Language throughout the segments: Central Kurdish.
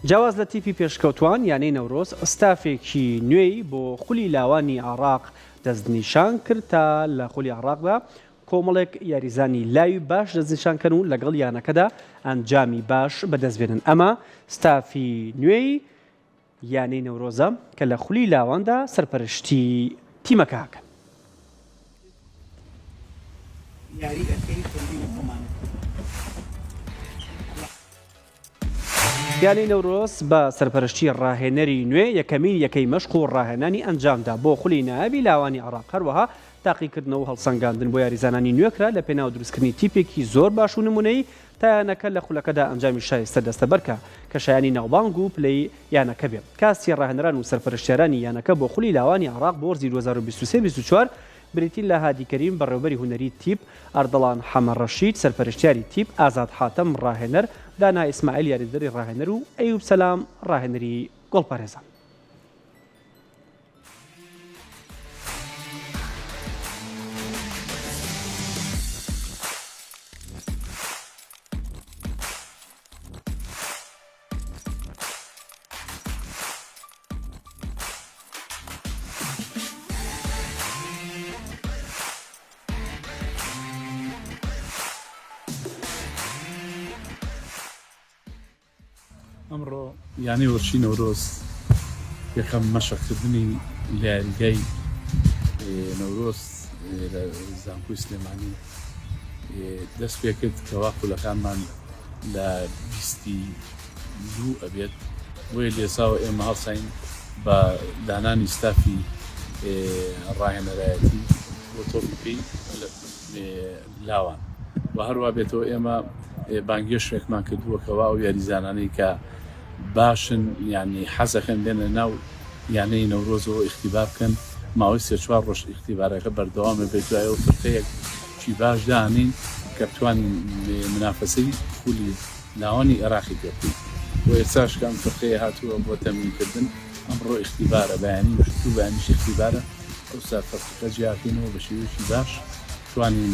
جیاواز لە تیپی پێشکەوتوان یانەی نەورۆز ستافێکی نوێی بۆ خولی لاوانی عێراق دەستنیشان کرد تا لە خولی عێراقدا کۆمەڵێک یاریزانی لاوی باش دەستنیشانکەن و لەگەڵ یانەکەدا ئەنجامی باش بەدەستبێنن. ئەمە ستافی نوێی یانەی نەورۆزە کە لە خولی لاواندا سەرپەرشتی تیمەکەکەن. یانەی نەورۆز بە سەرپەرشتی ڕاهێنەری نوێ یەکەی مەشق و ڕاهێنانی ئەنجامدا بۆ خولی نایابی لاوانی عێراق. هەروەها تاقیکردنەوە و هەڵسەنگاندن بۆ یاریزانانی نوێکرا لە پێناو دروستکردنی تیپێکی زۆر باش و نمونەی تا یانەکە لە خولەکەدا ئەنجامی شایستە دەستەبەرکە کە شایانی ناوبانگ و پلەی یانەکە بێت. کاسی ڕاهێنەران و سەرپەرشتیارانی یانەکە بۆ خولی لاوانی عێراق بۆ وەرزی 2023-24 بریتین لە هادیکەریم بەڕێوەبەری هونەری تیپ، ئەردەڵان حەمەڕەشید سەرپەرشتیاری تیپ، ئازاد حاتەم ڕاهێنەر، دانا ئیسماعیل یاریدەری ڕاهێنەر و ئەیوب سەلام ڕاهێنەری گۆڵپارێزان. ئەمڕۆ یانی وەرشی نەورۆز یەکەم مەشقکردنی لە یاریگای نەورۆز لە زانکۆی سلێمانی دەست پێ کرد کەوا خولەکانمان لە 22 ئەبێت. بۆیە لێساوە ئێمە هەڵساین بە دانانی ستافی ڕاهێنەرایەتی بۆ تۆپی لاوان و هەروە بێتەوە ئێمە بانگێشتێکمان کردووەکەوە و یاریزانانەی کە باشن یعنی حەزەکەن بێنە ناو یانەی نەورۆزەوە ئیختیبار بکەن. ماوەی 3-4 ڕۆژ ئیختیبارەکە بەردەوامە بێت دوایەوە فرقەیەک چی باش دانین کە بتوانین منافەسەی خولی لاوانی عێراقی پێ بکەین. بۆ ئێستاش کە ئەم فرقەیە هاتووە بۆ تەمرینکردن. ئەمڕۆ ئیختیبارە بەیانی بەشتوو بەیانیش ئیختیبارە ئەوسا فرقەکە جیاکەینەوە بە شێوەیەکی باش توانین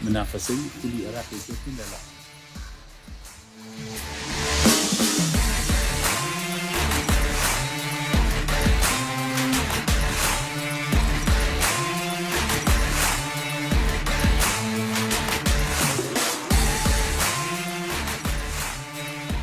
منافەسەی خولی عێراقی پێ بکەین لەلا.